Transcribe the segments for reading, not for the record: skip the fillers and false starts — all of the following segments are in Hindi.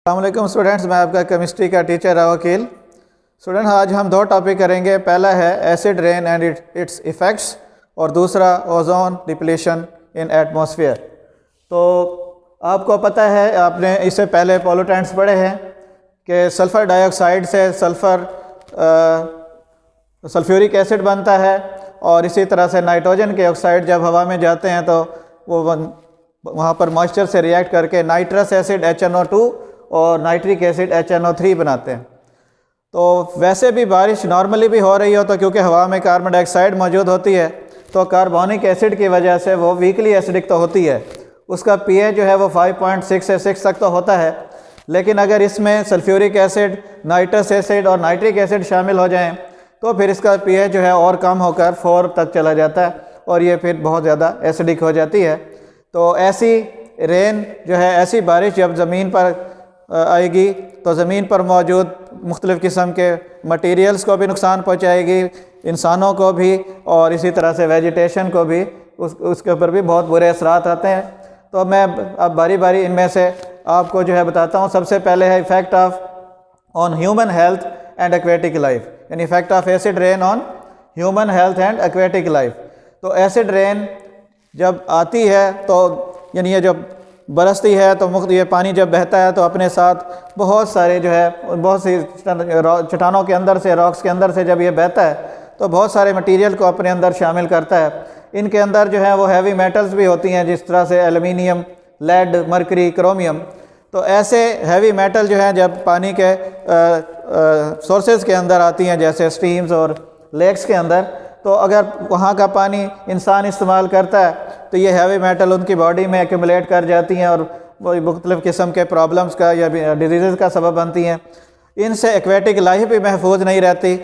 अस्सलामुअलैकुम स्टूडेंट्स, मैं आपका केमिस्ट्री का टीचर वकील। स्टूडेंट, आज हम दो टॉपिक करेंगे। पहला है acid rain and it's effects और दूसरा ओजोन डिप्लीशन इन एटमॉस्फेयर। तो आपको पता है, आपने इससे पहले पोल्यूटेंट्स पढ़े हैं कि सल्फ़र डाइऑक्साइड से सल्फ्यूरिक एसिड बनता है और इसी तरह से नाइट्रोजन के ऑक्साइड जब हवा में जाते हैं तो वो वहाँ पर मॉइस्चर से रिएक्ट करके नाइट्रस एसिड HNO2 और नाइट्रिक एसिड HNO3 बनाते हैं। तो वैसे भी बारिश नॉर्मली भी हो रही हो तो क्योंकि हवा में कार्बन डाइऑक्साइड मौजूद होती है तो कार्बोनिक एसिड की वजह से वो वीकली एसिडिक तो होती है, उसका pH जो है वो 5.6 से 6 तक तो होता है। लेकिन अगर इसमें सल्फ्यूरिक एसिड, नाइट्रस एसिड और नाइट्रिक एसिड शामिल हो जाएं तो फिर इसका pH जो है और कम होकर 4 तक चला जाता है और ये फिर बहुत ज़्यादा एसिडिक हो जाती है। तो ऐसी रेन जो है, ऐसी बारिश जब ज़मीन पर आएगी तो ज़मीन पर मौजूद मुख्तलिफ़ किस्म के मटेरियल्स को भी नुकसान पहुँचाएगी, इंसानों को भी और इसी तरह से वेजिटेशन को भी, उसके ऊपर भी बहुत बुरे असरात आते हैं। तो मैं अब बारी बारी इनमें से आपको जो है बताता हूँ। सबसे पहले है effect of on human health and aquatic life, यानी effect of acid rain on human health and aquatic life. तो एसिड रेन जब आती है तो यानी ये जब बरसती है तो ये पानी जब बहता है तो अपने साथ बहुत सारे जो है, बहुत सी चट्टानों के अंदर से, रॉक्स के अंदर से जब ये बहता है तो बहुत सारे मटेरियल को अपने अंदर शामिल करता है। इनके अंदर जो है वो हैवी मेटल्स भी होती हैं, जिस तरह से एल्युमिनियम, लेड, मरकरी, क्रोमियम। तो ऐसे हैवी मेटल जो हैं जब पानी के सोर्सेज के अंदर आती हैं, जैसे स्ट्रीम्स और लेक्स के अंदर, तो अगर वहाँ का पानी इंसान इस्तेमाल करता है तो ये हैवी मेटल उनकी बॉडी में एक्यूमुलेट कर जाती हैं और वो मुख्तलिफ़ किस्म के प्रॉब्लम्स का या डिजीज़ का सबब बनती हैं। इनसे एक्वेटिक लाइफ भी महफूज नहीं रहती।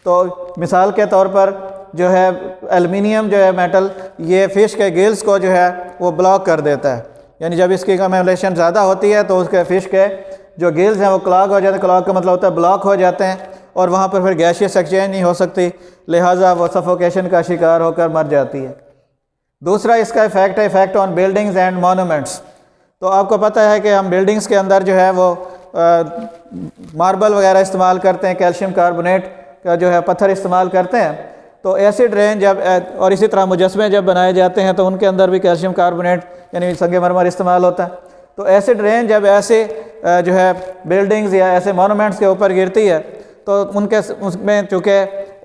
तो मिसाल के तौर पर जो है एल्युमिनियम जो है मेटल, ये फ़िश के गिल्स को जो है वो ब्लॉक कर देता है, यानी जब इसकी कम्युलेशन ज़्यादा होती है तो उसके फ़िश के जो गिल्स हैं वो क्लॉग हो जाते हैं। क्लॉग का मतलब होता है ब्लॉक हो जाते हैं और वहाँ पर फिर गैशियस एक्सचेंज नहीं हो सकती, लिहाजा वो सफोकेशन का शिकार होकर मर जाती है। दूसरा इसका इफ़ेक्ट है effect on buildings and monuments. तो आपको पता है कि हम बिल्डिंग्स के अंदर जो है वो मार्बल वगैरह इस्तेमाल करते हैं, कैल्शियम कार्बोनेट का जो है पत्थर इस्तेमाल करते हैं। तो एसिड रेन जब, और इसी तरह मुजस्मे जब बनाए जाते हैं तो उनके अंदर भी कैल्शियम कार्बोनेट यानी संगमरमर इस्तेमाल होता है। तो एसिड रेन जब ऐसे जो है बिल्डिंग्स या ऐसे मोनूमेंट्स के ऊपर गिरती है तो उसमें चूँकि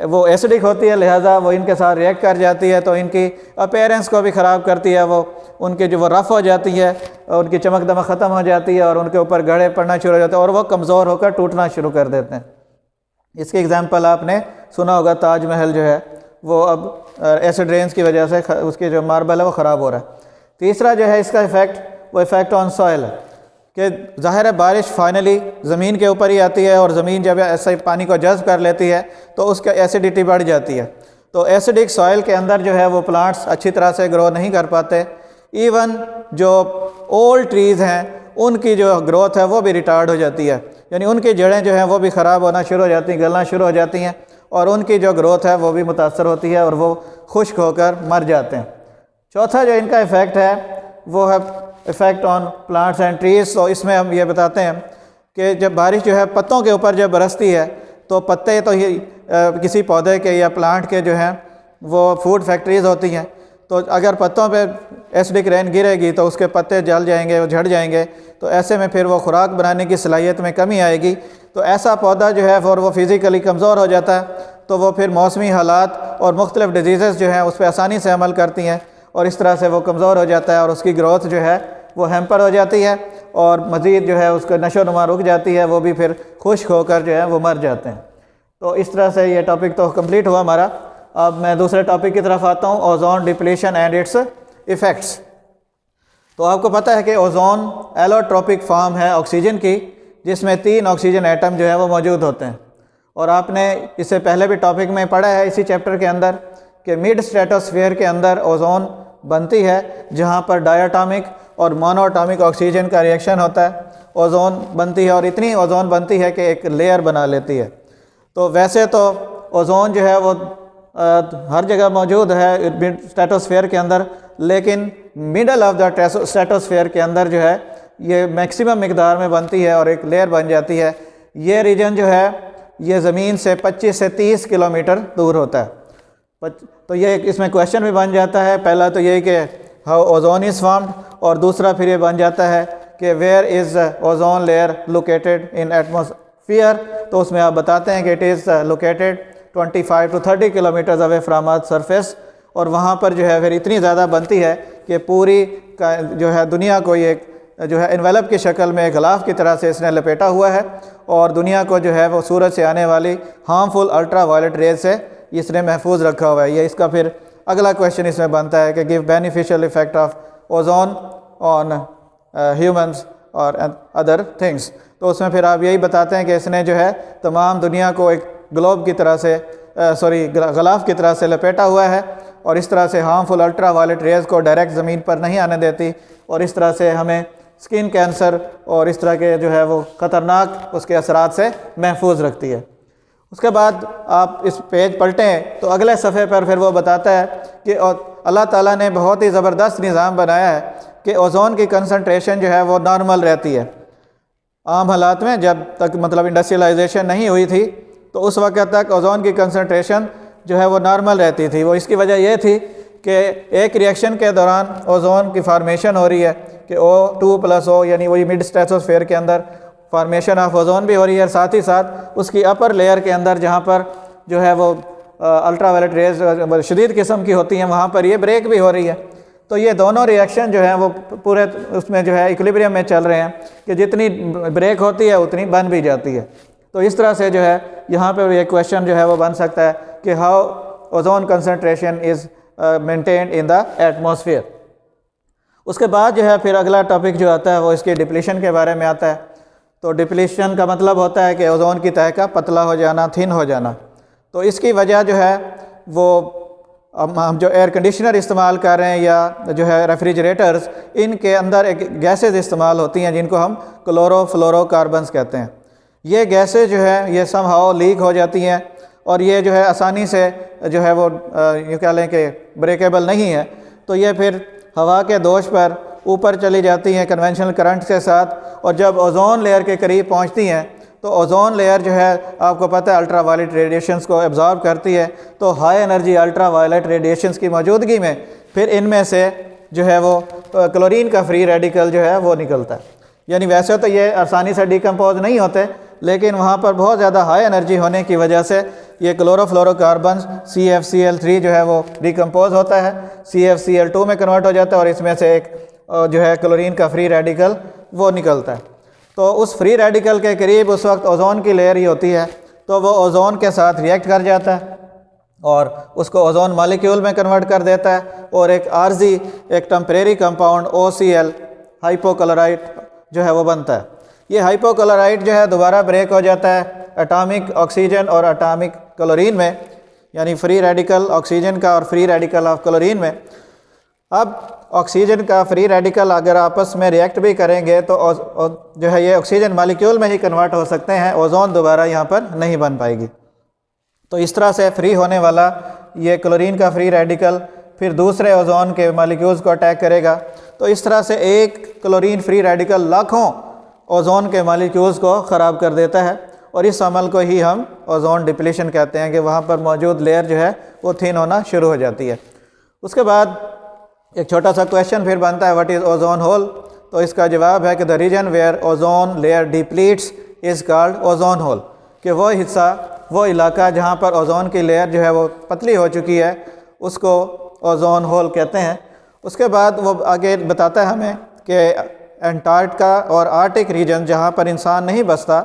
वो एसिडिक होती है, लिहाजा वो इनके साथ रिएक्ट कर जाती है, तो इनकी अपीयरेंस को भी ख़राब करती है। वो उनके जो वो रफ़ हो जाती है और उनकी चमक दमक ख़त्म हो जाती है और उनके ऊपर गड़े पड़ना शुरू हो जाते हैं और वो कमज़ोर होकर टूटना शुरू कर देते हैं। इसकी एग्ज़ाम्पल आपने सुना होगा, ताजमहल जो है वो अब एसिड रेन्स की वजह से उसकी जो मार्बल है वो ख़राब हो रहा है। तीसरा जो है इसका इफ़ेक्ट, वो इफ़ेक्ट ऑन सॉइल है कि ज़ाहिर है बारिश फाइनली ज़मीन के ऊपर ही आती है और ज़मीन जब ऐसे पानी को जज़्ब कर लेती है तो उसका एसिडिटी बढ़ जाती है। तो एसिडिक सॉइल के अंदर जो है वो प्लांट्स अच्छी तरह से ग्रो नहीं कर पाते। इवन जो ओल्ड ट्रीज़ हैं उनकी जो ग्रोथ है वो भी रिटार्ड हो जाती है, यानी उनकी जड़ें जो हैं वो भी ख़राब होना शुरू हो जाती हैं, गलना शुरू हो जाती हैं और उनकी जो ग्रोथ है वो भी मुतासर होती है और वो खुश्क होकर मर जाते हैं। चौथा जो इनका इफ़ेक्ट है वो है effect on plants and trees. तो इसमें हम ये बताते हैं कि जब बारिश जो है पत्तों के ऊपर जब बरसती है तो पत्ते तो ये किसी पौधे के या प्लांट के जो हैं वो फूड फैक्ट्रीज़ होती हैं। तो अगर पत्तों पे एसिडिक रेन गिरेगी तो उसके पत्ते जल जाएंगे, वो झड़ जाएंगे, तो ऐसे में फिर वो खुराक बनाने की सलाहियत में कमी आएगी। तो ऐसा पौधा जो है और वो फिज़िकली कमज़ोर हो जाता है, तो वो फिर मौसमी हालात और मुख्तलिफ़ डिजीज़ जो हैं उस पर आसानी से अमल करती हैं और इस तरह से वो कमज़ोर हो जाता है और उसकी ग्रोथ जो है वो हैम्पर हो जाती है और मज़ीद जो है उसका नशो नुमा रुक जाती है, वो भी फिर खुश्क होकर जो है वो मर जाते हैं। तो इस तरह से ये टॉपिक तो कंप्लीट हुआ हमारा। अब मैं दूसरे टॉपिक की तरफ आता हूँ, ozone depletion and it's effects. तो आपको पता है कि ओजोन एलोट्रोपिक फॉर्म है ऑक्सीजन की, जिसमें 3 ऑक्सीजन एटम जो है वो मौजूद होते हैं। और आपने इससे पहले भी टॉपिक में पढ़ा है इसी चैप्टर के अंदर कि मिड स्ट्रेटोस्फीयर के अंदर ओजोन बनती है, जहाँ पर डायटोमिक और मोनोटॉमिक ऑक्सीजन का रिएक्शन होता है, ओजोन बनती है और इतनी ओजोन बनती है कि एक लेयर बना लेती है। तो वैसे तो ओजोन जो है वो हर जगह मौजूद है स्ट्रेटोस्फीयर के अंदर, लेकिन मिडल ऑफ द स्ट्रेटोस्फीयर के अंदर जो है ये मैक्सिमम मकदार में बनती है और एक लेयर बन जाती है। ये रीजन जो है ये ज़मीन से 25 से 30 किलोमीटर दूर होता है। तो ये इसमें क्वेश्चन भी बन जाता है, पहला तो ये कि हाउ ओजोन इज़ फॉर्म्ड, और दूसरा फिर ये बन जाता है कि where is ozone layer located in atmosphere. तो उसमें आप बताते हैं कि it is located 25 to 30 kilometres away from earth surface, और वहाँ पर जो है फिर इतनी ज़्यादा बनती है कि पूरी का जो है दुनिया को ये जो है इन्वेलप की शक्ल में गलाफ की तरह से इसने लपेटा हुआ है, और दुनिया को जो है वो सूरज से आने वाली हार्मफुल अल्ट्रा वायलेट रेज से इसने महफूज रखा हुआ है। ये इसका फिर अगला क्वेश्चन इसमें बनता है कि give beneficial effect of ozone on humans और अदर थिंग्स। तो उसमें फिर आप यही बताते हैं कि इसने जो है तमाम दुनिया को एक ग्लोब की तरह से गलाफ की तरह से लपेटा हुआ है, और इस तरह से हार्मफुल अल्ट्रा वायलेट रेज को डायरेक्ट ज़मीन पर नहीं आने देती, और इस तरह से हमें स्किन कैंसर और इस तरह के जो है वो ख़तरनाक उसके असरात से महफूज रखती है। उसके बाद आप इस पेज पलटें तो अगले सफ़े पर फिर वो बताता है कि अल्लाह ताला ने बहुत ही ज़बरदस्त निज़ाम बनाया है कि ओजोन की कंसंट्रेशन जो है वो नॉर्मल रहती है। आम हालात में जब तक मतलब इंडस्ट्रियलाइजेशन नहीं हुई थी तो उस वक्त तक ओजोन की कंसंट्रेशन जो है वो नॉर्मल रहती थी। वो इसकी वजह यह थी कि एक रिएक्शन के दौरान ओजोन की फार्मेशन हो रही है कि O2+O यानी वही मिड स्ट्रेटोस्फेयर के अंदर फार्मेशन ऑफ ओजोन भी हो रही है, साथ ही साथ उसकी अपर लेयर के अंदर जहाँ पर जो है वो अल्ट्रा वायलेट रेज शदीद किस्म की होती हैं वहाँ पर ये ब्रेक भी हो रही है। तो ये दोनों रिएक्शन जो है वो पूरे उसमें जो है इक्विलिब्रियम में चल रहे हैं कि जितनी ब्रेक होती है उतनी बन भी जाती है। तो इस तरह से जो है यहाँ पर ये क्वेश्चन जो है वो बन सकता है कि how ozone concentration is maintained in the atmosphere. उसके बाद जो है फिर अगला टॉपिक जो आता है वो इसके डिप्लीशन के बारे में आता है। तो डिप्लीशन का मतलब होता है कि ओजोन की तह का पतला हो जाना, थिन हो जाना। तो इसकी वजह जो है वो हम जो एयर कंडीशनर इस्तेमाल कर रहे हैं या जो है रेफ्रिजरेटर्स, इनके अंदर एक गैसेस इस्तेमाल होती हैं जिनको हम क्लोरोफ्लोरोकार्बन्स कहते हैं। ये गैसेस जो है ये समहाउ लीक हो जाती हैं और ये जो है आसानी से जो है वो यूँ कह लें कि ब्रेकेबल नहीं है। तो ये फिर हवा के दोष पर ऊपर चली जाती हैं कन्वेंशनल करंट के साथ, और जब ओजोन लेयर के करीब पहुंचती हैं तो ओजोन लेयर जो है आपको पता है अल्ट्रा वायलेट रेडिएशंस को एब्जॉर्ब करती है। तो high energy ultra violet radiations की मौजूदगी में फिर इनमें से जो है वो क्लोरीन का फ्री रेडिकल जो है वो निकलता है। यानी वैसे तो ये आसानी से डिकम्पोज नहीं होते, लेकिन वहाँ पर बहुत ज़्यादा हाई एनर्जी होने की वजह से ये क्लोरोफ्लोरोकार्बन CFCl3 जो है वो डिकम्पोज होता है, CFCl2 में कन्वर्ट हो जाता है, और इसमें से एक जो है क्लोरीन का फ्री रेडिकल वो निकलता है। तो उस फ्री रेडिकल के करीब उस वक्त ओजोन की लेयर ही होती है, तो वो ओजोन के साथ रिएक्ट कर जाता है और उसको ओजोन मॉलिक्यूल में कन्वर्ट कर देता है, और एक आर्जी एक टेम्परेरी कंपाउंड OCl हाइपोक्लोराइट जो है वो बनता है। ये हाइपोक्लोराइट जो है दोबारा ब्रेक हो जाता है एटॉमिक ऑक्सीजन और एटॉमिक क्लोरीन में, यानी फ्री रेडिकल ऑक्सीजन का और फ्री रेडिकल ऑफ क्लोरीन में। अब ऑक्सीजन का फ्री रेडिकल अगर आपस में रिएक्ट भी करेंगे तो जो है ये ऑक्सीजन मॉलिक्यूल में ही कन्वर्ट हो सकते हैं, ओजोन दोबारा यहाँ पर नहीं बन पाएगी। तो इस तरह से फ्री होने वाला ये क्लोरीन का फ्री रेडिकल फिर दूसरे ओजोन के मॉलिक्यूल्स को अटैक करेगा। तो इस तरह से एक क्लोरीन फ्री रेडिकल लाखों ओजोन के मॉलिक्यूल्स को ख़राब कर देता है, और इस अमल को ही हम ओजोन डिप्लीशन कहते हैं कि वहाँ पर मौजूद लेयर जो है वो थिन होना शुरू हो जाती है। उसके बाद एक छोटा सा क्वेश्चन फिर बनता है व्हाट इज़ ओजोन होल। तो इसका जवाब है कि the reason where ozone layer depletes is called ozone hole, कि वो हिस्सा वो इलाका जहाँ पर ओजोन की लेयर जो है वो पतली हो चुकी है उसको ओजोन होल कहते हैं। उसके बाद वो आगे बताता है हमें कि एंटार्क्टिका और आर्टिक रीजन जहाँ पर इंसान नहीं बसता,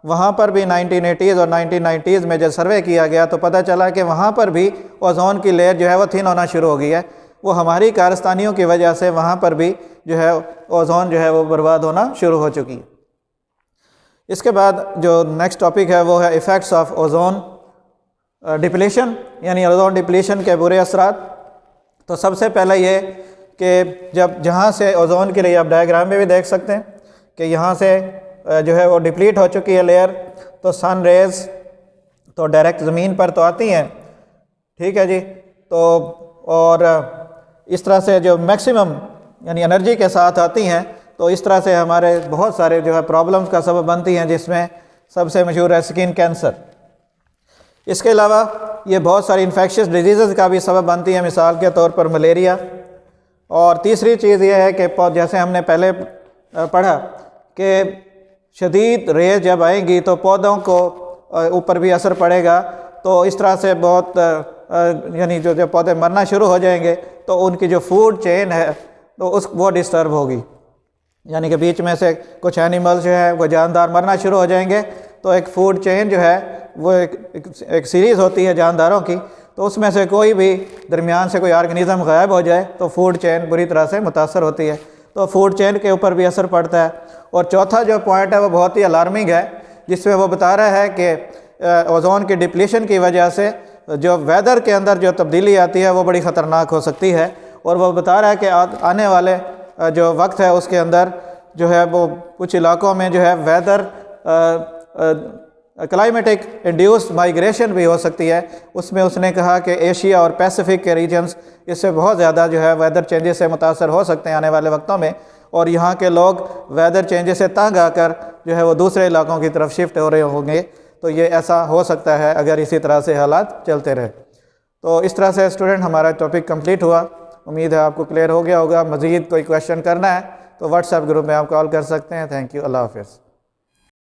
वहाँ पर भी 1980s और 1990s में जब सर्वे किया गया तो पता चला कि वहाँ पर भी ओजोन की लेयर जो है वो थिन होना शुरू हो गई है। वो हमारी कारस्तानियों की वजह से वहाँ पर भी जो है ओजोन जो है वो बर्बाद होना शुरू हो चुकी है। इसके बाद जो नेक्स्ट टॉपिक है वो है इफ़ेक्ट्स ऑफ ओजोन डिप्लीशन, यानी ओजोन डिप्लीशन के बुरे असरात। तो सबसे पहले ये कि जब जहाँ से ओजोन के लिए आप डायग्राम में भी देख सकते हैं कि यहाँ से जो है वो डिप्लीट हो चुकी है लेयर, तो सन रेज़ तो डायरेक्ट ज़मीन पर तो आती हैं, ठीक है जी। तो और इस तरह से जो मैक्सिमम यानी एनर्जी के साथ आती हैं तो इस तरह से हमारे बहुत सारे जो है प्रॉब्लम्स का सबब बनती हैं, जिसमें सबसे मशहूर है स्किन कैंसर। इसके अलावा ये बहुत सारी इन्फेक्शियस डिजीज़ का भी सबब बनती है, मिसाल के तौर पर मलेरिया। और तीसरी चीज़ ये है कि जैसे हमने पहले पढ़ा कि शदीद रेत जब आएंगी तो पौधों को ऊपर भी असर पड़ेगा, तो इस तरह से बहुत यानी जो पौधे मरना शुरू हो जाएंगे तो उनकी जो फूड चेन है तो वो डिस्टर्ब होगी, यानी कि बीच में से कुछ एनिमल्स जो है वो जानदार मरना शुरू हो जाएंगे। तो एक फूड चेन जो है वो एक सीरीज़ होती है जानदारों की, तो उसमें से कोई भी दरमियान से कोई ऑर्गेनिज़म गायब हो जाए तो फूड चेन बुरी तरह से मुतासर होती है, तो फूड चेन के ऊपर भी असर पड़ता है। और चौथा जो पॉइंट है वो बहुत ही अलार्मिंग है, जिसमें वो बता रहा है कि ओजोन की डिप्लीशन की वजह से जो वेदर के अंदर जो तब्दीली आती है वो बड़ी ख़तरनाक हो सकती है। और वो बता रहा है कि आने वाले जो वक्त है उसके अंदर जो है वो कुछ इलाकों में जो है वेदर क्लाइमेटिक इंड्यूस्ड माइग्रेशन भी हो सकती है। उसमें उसने कहा कि एशिया और पैसिफिक के रीजन्स इससे बहुत ज़्यादा जो है वेदर चेंजेस से मुतासर हो सकते हैं आने वाले वक्तों में, और यहाँ के लोग वेदर चेंजेस से तंग आकर जो है वो दूसरे इलाकों की तरफ शिफ्ट हो रहे होंगे। तो ये ऐसा हो सकता है अगर इसी तरह से हालात चलते रहे। तो इस तरह से स्टूडेंट हमारा टॉपिक कंप्लीट हुआ। उम्मीद है आपको क्लियर हो गया होगा। मज़ीद कोई क्वेश्चन करना है तो व्हाट्सएप ग्रुप में आप कॉल कर सकते हैं। Thank you. अल्लाह हाफ़िज़।